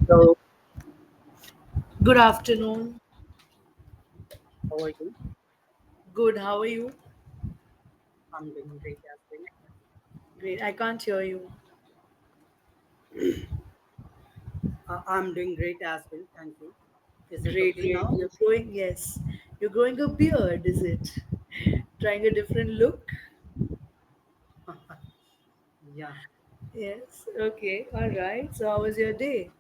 So, Good afternoon. how are you? Good. How are you? I'm doing great as well. Great. I can't hear you. I'm doing great as well. Thank you. Is it Great, okay great. now? You're growing, yes. You're growing a beard, is it? Trying a different look? Yeah. Yes. Okay. All right. So, how was your day?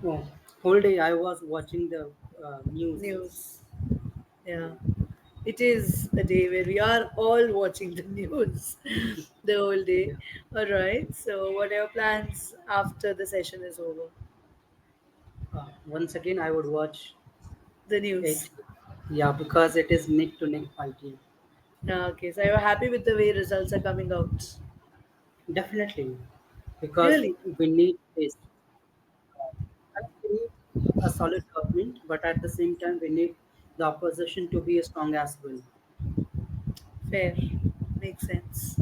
Oh, whole day I was watching the news. News. Yeah. It is a day where we are all watching the news the whole day. Yeah. All right. So, what are your plans after the session is over? Once again, I would watch The it. news. Yeah, because it is neck to neck fighting. Okay. So, you're happy with the way results are coming out? Definitely, because Really? we need this. I mean, we need a solid government, but at the same time, we need the opposition to be strong as well. Fair. Makes sense.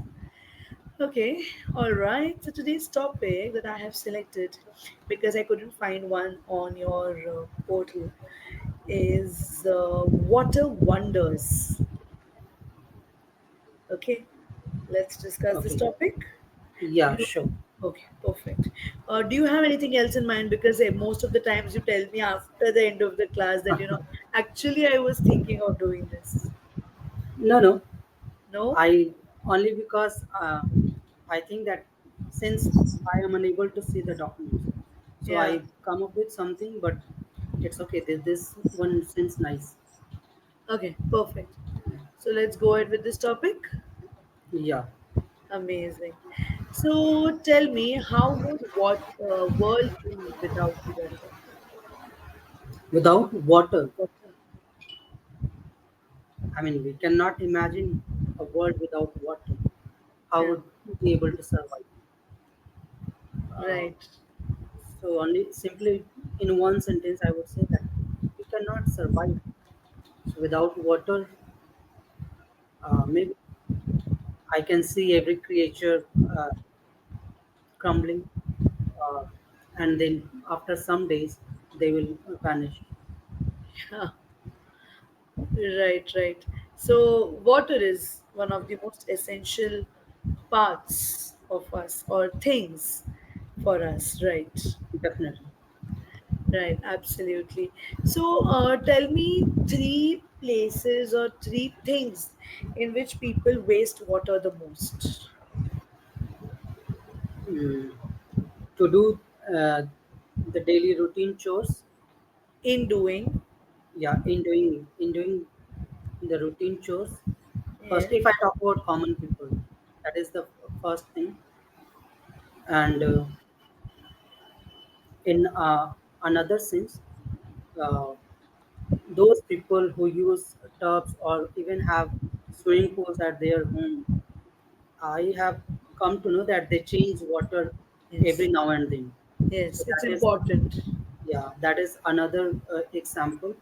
Okay, all right. So today's topic that I have selected, because I couldn't find one on your portal, is water wonders. Okay, let's discuss this Okay. topic. Yeah, You, sure. okay, perfect. Do you have anything else in mind? Because most of the times you tell me after the end of the class that actually I was thinking of doing this. No, no. No? I only because I think that since I am unable to see the documents, so Yeah. I come up with something. But it's okay. This one seems nice. Okay, perfect. So let's go ahead with this topic. Yeah. Amazing. So tell me, how would what world be without water? Without water, Water. I mean, we cannot imagine a world without water. How Yeah. would we be able to survive? Uh, Right. so only simply in one sentence, I would say that we cannot survive. So without water, maybe I can see every creature crumbling, uh, and then after some days they will vanish. Yeah. Right. Right. So water is one of the most essential parts of us or things for us. Right. Definitely. Right. Absolutely. So tell me three places or three things in which people waste water the most. Mm. To do the daily routine chores, In doing. yeah, in doing the routine chores. Yeah. First, if I talk about common people, that is the first thing, and in another sense, uh, those people who use tubs or even have swimming pools at their home, I have come to know that they change water every Yes. now and then. So Yes, it's that is, important. yeah, that is another example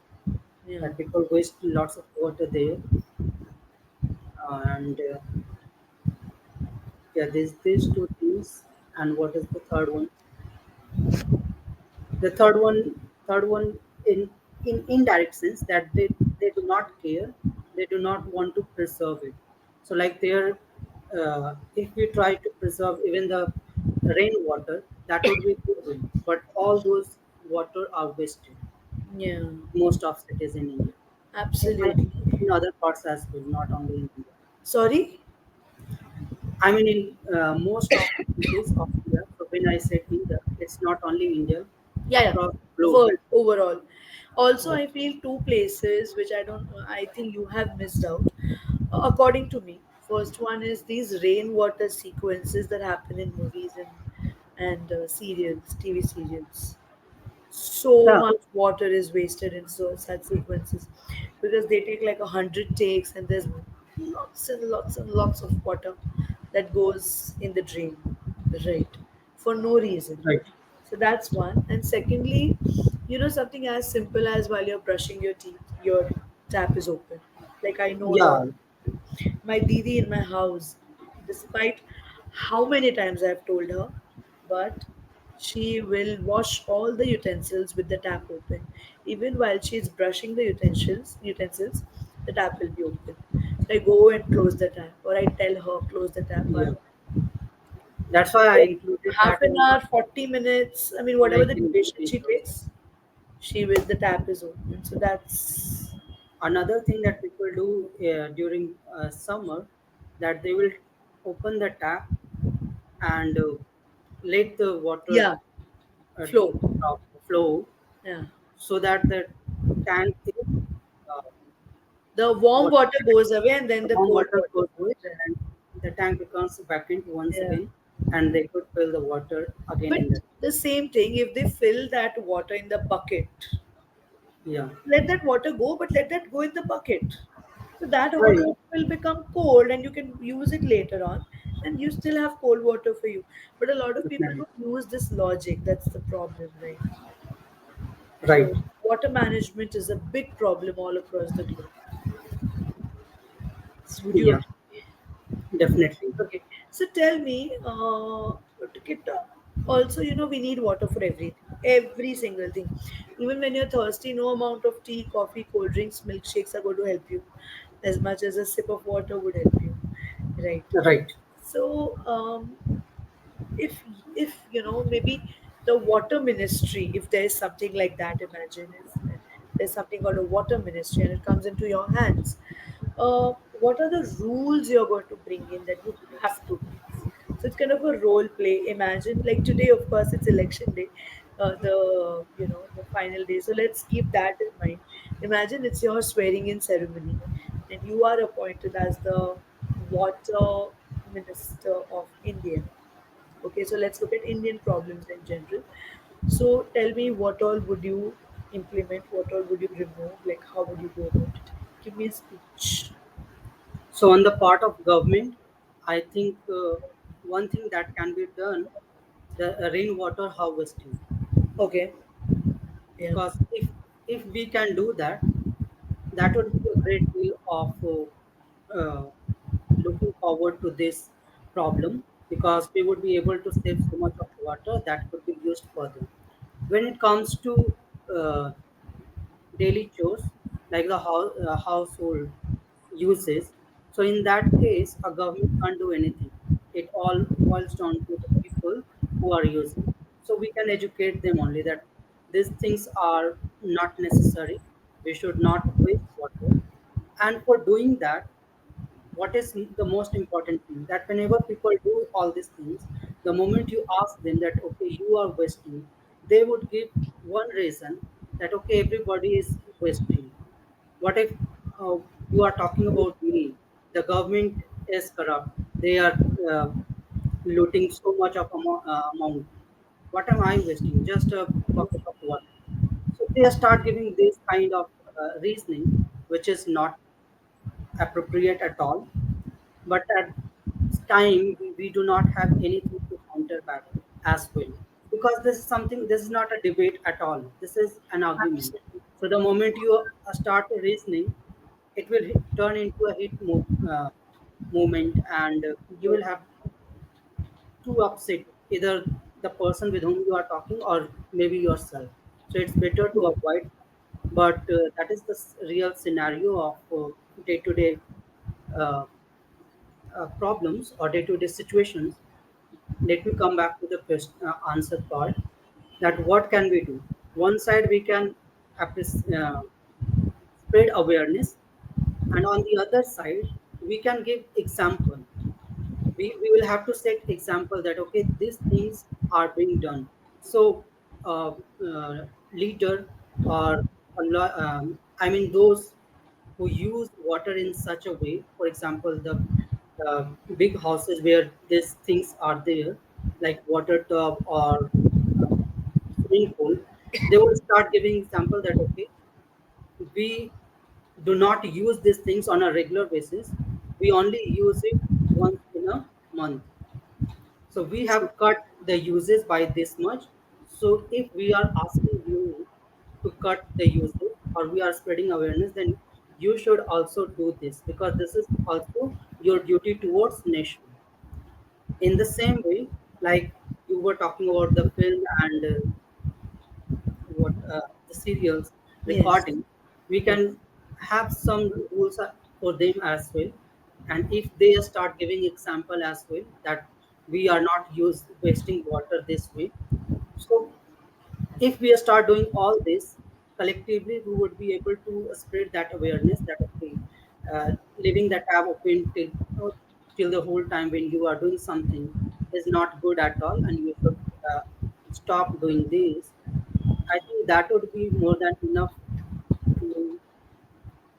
Yeah. that people waste lots of water there. And yeah, these two things. And what is the third one? The third one in indirect sense that they do not care, they do not want to preserve it. So like there, if we try to preserve even the rainwater, that would be good thing. But all those water are wasted. Yeah. Most of it is in India. Absolutely. In other parts as well, not only in India. Sorry? I mean, in most of the places of India. So when I say India, it's not only India, Yeah, yeah. across the globe. World overall. Also, Yeah. I feel two places which I think you have missed out. According to me, first one is these rainwater sequences that happen in movies and serials, TV serials. So Yeah. much water is wasted in such sequences because they take like 100 takes and there's lots and lots and lots of water that goes in the drain, right? For no reason. Right. So that's one. And secondly, something as simple as while you're brushing your teeth, your tap is open. Like I know a lot Yeah. of people. My Didi in my house, despite how many times I've told her, but She will wash all the utensils with the tap open. Even while she's brushing the utensils, the tap will be open. So I go and close the tap, or I tell her close the tap. Yeah, that's why I included Half that an in hour, 40 minutes. I mean, whatever the making duration she videos. takes, she will. The tap is open. So that's Another thing that people do during summer, that they will open the tap and let the water yeah, uh, flow. flow, Yeah, so that the tank is uh, the warm water, water goes away, and then the the warm cold water water goes away, comes in. and the tank becomes vacant once Yeah. again, and they could fill the water again in But that. the same thing, if they fill that water in the bucket, Yeah, let that water go, but let that go in the bucket. So that right. water will become cold and you can use it later on and you still have cold water for you. But a lot of people Definitely. don't use this logic. That's the problem, right? Right. So water management is a big problem all across the globe. So would you Yeah, agree? definitely. Okay. So tell me, to get, also, we need water for everything, every single thing. Even when you're thirsty, no amount of tea, coffee, cold drinks, milkshakes are going to help you as much as a sip of water would help you, right? Right. So, if maybe the water ministry, if there is something like that, imagine if there's something called a water ministry and it comes into your hands, what are the rules you're going to bring in that you have to do this? So it's kind of a role play. Imagine, like today, of course, it's election day, the final day. So let's keep that in mind. Imagine it's your swearing in ceremony, and you are appointed as the water minister of India. Okay, so let's look at Indian problems in general. So tell me, what all would you implement? What all would you remove? Like, how would you go about it? Give me a speech. So on the part of government, I think one thing that can be done, the rainwater harvesting, Okay. Yeah. because if we can do that, that would be a great deal of looking forward to this problem, because we would be able to save so much of water that could be used further. When it comes to uh, daily chores, like the household uses, so in that case, a government can't do anything. It all boils down to the people who are using. So we can educate them only that these things are not necessary. We should not waste water. And for doing that, what is the most important thing, that whenever people do all these things, the moment you ask them that okay, you are wasting, they would give one reason, that okay, everybody is wasting. What if uh, you are talking about me, the government is corrupt, they are uh, looting so much of amount, what am I wasting, just a bucket of water? So they start giving this kind of reasoning, which is not appropriate at all. But at time we do not have anything to counter back as well, because this is something, this is not a debate at all, this is an argument. Absolutely. So the moment you start reasoning, it will turn into a movement, and you will have to upset either the person with whom you are talking, or maybe yourself. So it's better to avoid. But that is the real scenario of day-to-day uh, problems or day-to-day situations. Let me come back to the answer part, that what can we do. One side we can spread awareness, and on the other side we can give example. We will have to set example that okay, these things are being done. So uh, leader, or I mean those who use water in such a way, for example the big houses where these things are there, like water tub or uh, swimming pool, they will start giving example that okay, we do not use these things on a regular basis, we only use it once in a month. So we have cut the uses by this much. So if we are asking you to cut the uses, or we are spreading awareness, then you should also do this, because this is also your duty towards nation. In the same way, like you were talking about the film and what the serials Yes. recording, we Yes. can have some rules for them as well. And if they start giving example as well that we are not use wasting water this way, so if we start doing all this collectively, we would be able to spread that awareness that okay, leaving the tab open till the whole time when you are doing something is not good at all, and you should uh, stop doing this. I think that would be more than enough to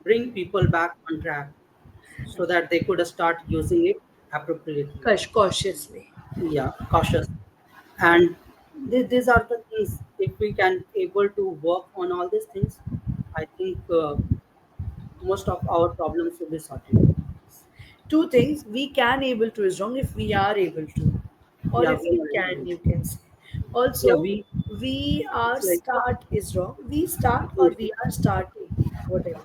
bring people back on track so that they could start using it appropriately. Cautiously. Yeah, cautious. And these are the things. If we can able to work on all these things, I think most of our problems will be sorted. Two things we can able to is wrong if we are able to, or Yeah, if we we are can, able. you can say. Yeah, Also, we. we are It's like start is wrong. We start or we are starting, whatever.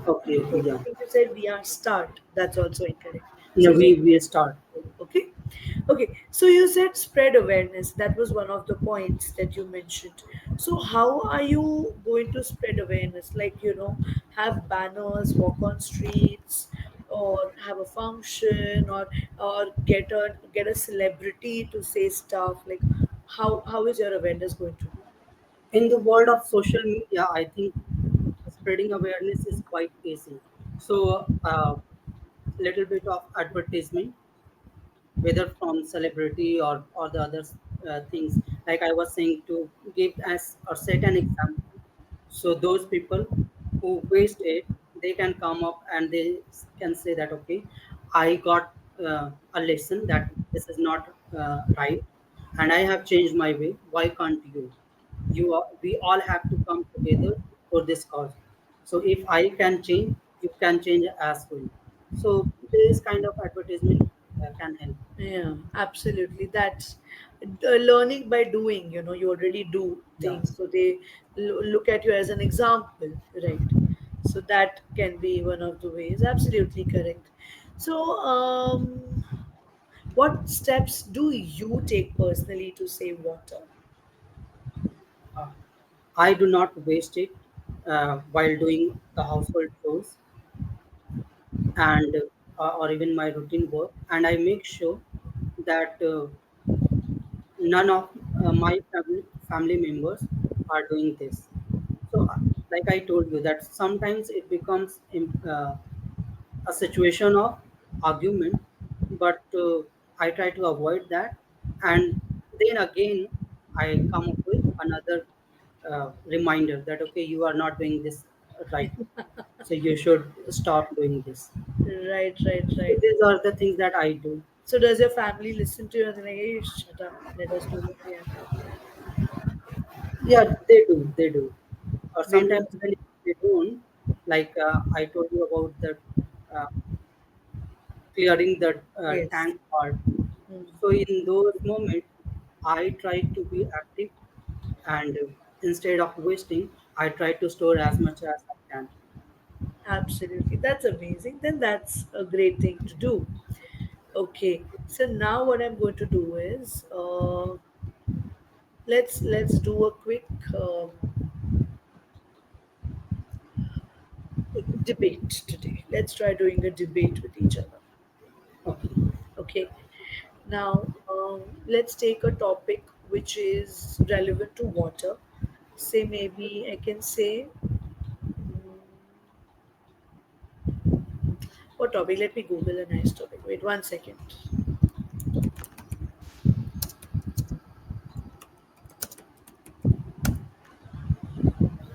okay, So yeah, I think you said we are start. That's also incorrect. yeah. So We start. okay. Okay. So you said spread awareness. That was one of the points that you mentioned. So how are you going to spread awareness? Like, have banners, walk on streets, or have a function, or get a celebrity to say stuff. Like, how is your awareness going to be? In the world of social media, I think spreading awareness is quite easy. So, little bit of advertisement, whether from celebrity or the other things, like I was saying, to give as or set an example, so those people who waste it, they can come up and they can say that okay, I got a lesson that this is not right, and I have changed my way. Why can't you? We all have to come together for this cause. So if I can change, you can change as well. So this kind of advertisement can help. Yeah, absolutely. That's learning by doing. You already do Yeah. things, so they look at you as an example, right? So that can be one of the ways. Absolutely correct. So, what steps do you take personally to save water? Uh, I do not waste it while doing the household chores and or even my routine work, and I make sure that none of my family members are doing this. So, like I told you, that sometimes it becomes a situation of argument, but I try to avoid that, and then again I come up with another reminder that okay, you are not doing this right, so you should stop doing this. Right, right, So right. these are the things that I do. So, does your family listen to you and they're like, "Hey, shut up. Let us do what we have to." Yeah, they do. Or They do. sometimes even if they don't, like I told you about the uh, clearing the Yes. tank part. Hmm. So in those moments, I try to be active, and instead of wasting, I try to store as much as I can. Absolutely. That's amazing. Then that's a great thing to do. Okay. So now what I'm going to do is let's do a quick debate today. Let's try doing a debate with each other. Okay. Okay. Now let's take a topic which is relevant to water. Say maybe I can say what topic? Let me Google a nice topic. Wait 1 second.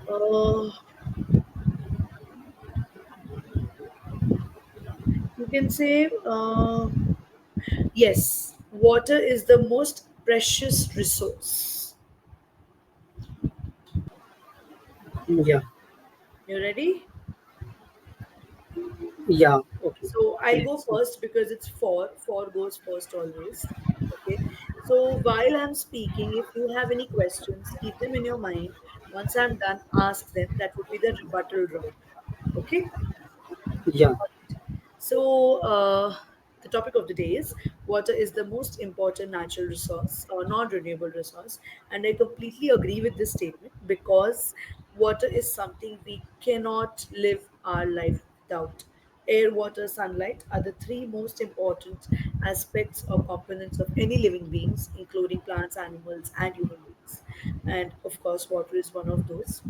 Uh, you can say. Yes, water is the most precious resource. Yeah. You ready? Yeah. Okay. So I'll go Let's. first because it's four. Four goes first always. Okay. So while I'm speaking, if you have any questions, keep them in your mind. Once I'm done, ask them. That would be the rebuttal round. Okay. Yeah. So the topic of the day is water is the most important natural resource or non-renewable resource, and I completely agree with this statement because water is something we cannot live our life without. Air, water, sunlight are the three most important aspects or components of any living beings, including plants, animals, and human beings. And of course, water is one of those.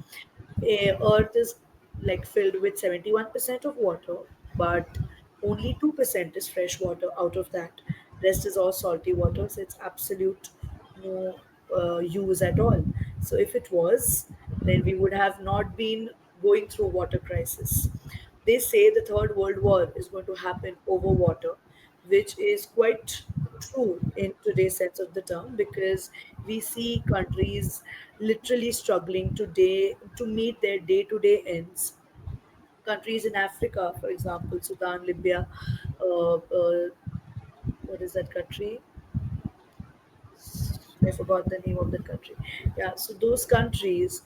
Earth is like filled with 71% of water, but only 2% is fresh water out of that. Rest is all salty water, so it's absolute no use at all. So if it was, then we would have not been going through water crisis. They say the third world war is going to happen over water, which is quite true in today's sense of the term because we see countries literally struggling today to meet their day-to-day ends. Countries in Africa, for example, Sudan, Libya, what is that country? I forgot the name of the country. Yeah, so those countries,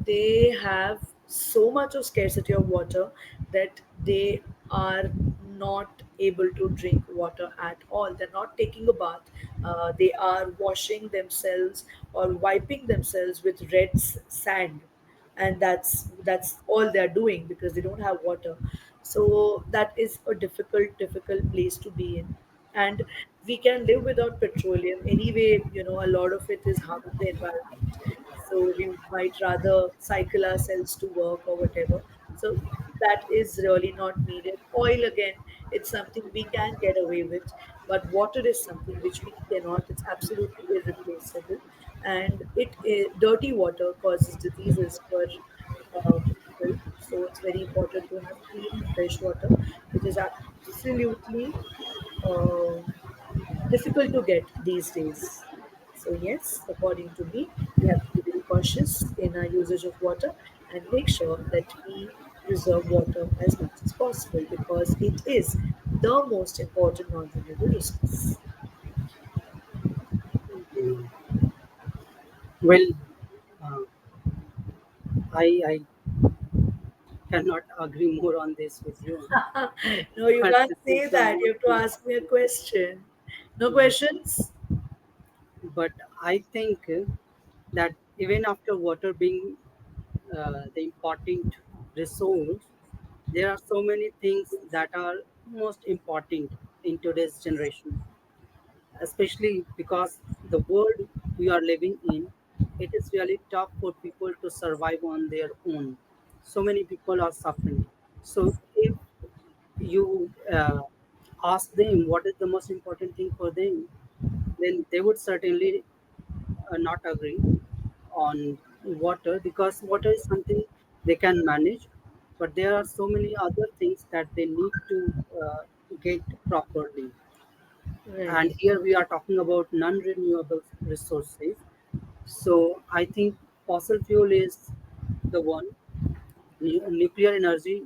they have so much of scarcity of water that they are not able to drink water at all. They're not taking a bath. They are washing themselves or wiping themselves with sand, and that's all they're doing because they don't have water. So that is a difficult place to be in. And we can live without petroleum anyway. A lot of it is harming the environment, so we might rather cycle ourselves to work or whatever. So that is really not needed. Oil, again, it's something we can get away with, but water is something which we cannot. It's absolutely irreplaceable, and dirty water causes diseases for people. So it's very important to have clean fresh water, which is absolutely uh, difficult to get these days. So, yes, according to me, we have to be very cautious in our usage of water and make sure that we preserve water as much as possible because it is the most important non renewable resource. Mm. Well, uh, I cannot agree more on this with you. No, you But can't this is say the that. You most have to ask me a important. question. No Yeah. questions? But I think that even after water being the important resource, there are so many things that are most important in today's generation, especially because the world we are living in, it is really tough for people to survive on their own. So many people are suffering. So if you ask them what is the most important thing for them, then they would certainly not agree on water, because water is something they can manage, but there are so many other things that they need to get properly. Right. And here we are talking about non-renewable resources. So I think fossil fuel is the one. Nuclear energy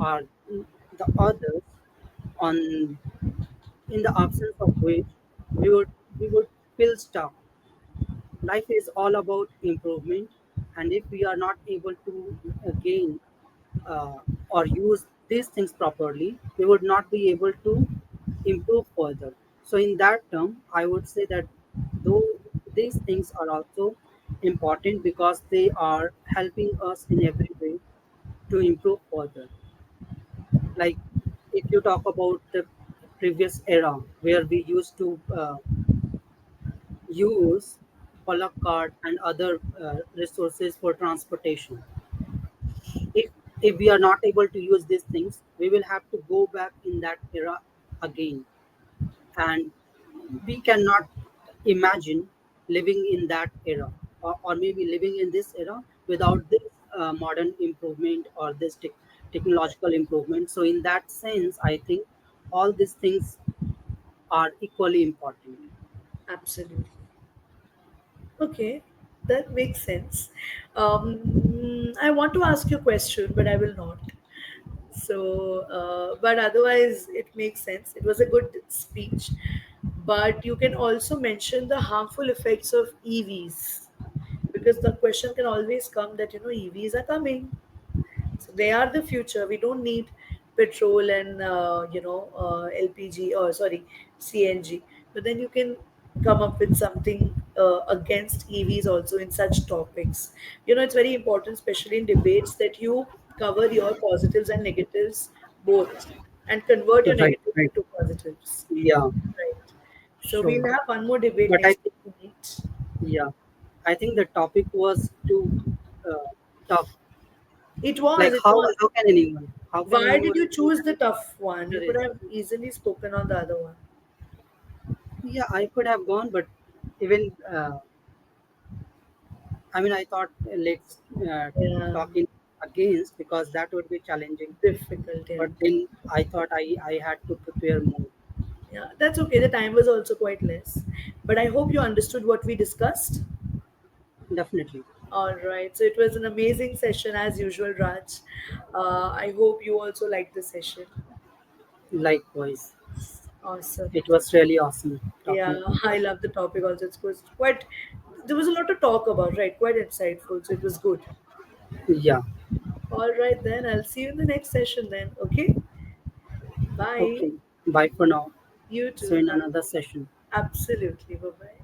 are the others, on in the absence of which we would feel stuck. Life is all about improvement, and if we are not able to gain uh, or use these things properly, we would not be able to improve further. So in that term, I would say that though these things are also important because they are helping us in every way to improve further. Like if you talk about the previous era where we used to use bullock cart and other resources for transportation. If we are not able to use these things, we will have to go back in that era again, and we cannot imagine living in that era, or maybe living in this era without this modern improvement or this technological improvement. So in that sense, I think all these things are equally important. Absolutely. Okay, that makes sense. I want to ask you a question, but I will not. So, but otherwise, it makes sense. It was a good speech. But you can also mention the harmful effects of EVs because the question can always come that EVs are coming. So they are the future. We don't need petrol and LPG, or sorry, CNG. But then you can come up with something against EVs also in such topics. It's very important, especially in debates, that you cover your positives and negatives both, and convert your Right, negatives right. into positives. Yeah, Right. So sure. we'll have one more debate But I next think, week to meet. yeah, I think the topic was too uh, tough. It Like was, it how was. how can Why did anyone you choose the tough one? You consider could it? have easily spoken on the other one. Yeah, I could have gone, but even I mean, I thought let's Yeah, talk in against because that would be challenging. difficult, yeah. But then I thought I had to prepare more. Yeah, that's okay. The time was also quite less. But I hope you understood what we discussed. Definitely. All right. So it was an amazing session as usual, Raj. I hope you also liked the session. Likewise, Awesome. it was really awesome Yeah, talking to you. I love the topic also. It was quite, there was a lot to talk about, right? Quite insightful. So it was good. Yeah. All right, then. I'll see you in the next session then. Okay. Bye. Okay. Bye for now. You See you too. in Bye. another session. Absolutely. Bye bye.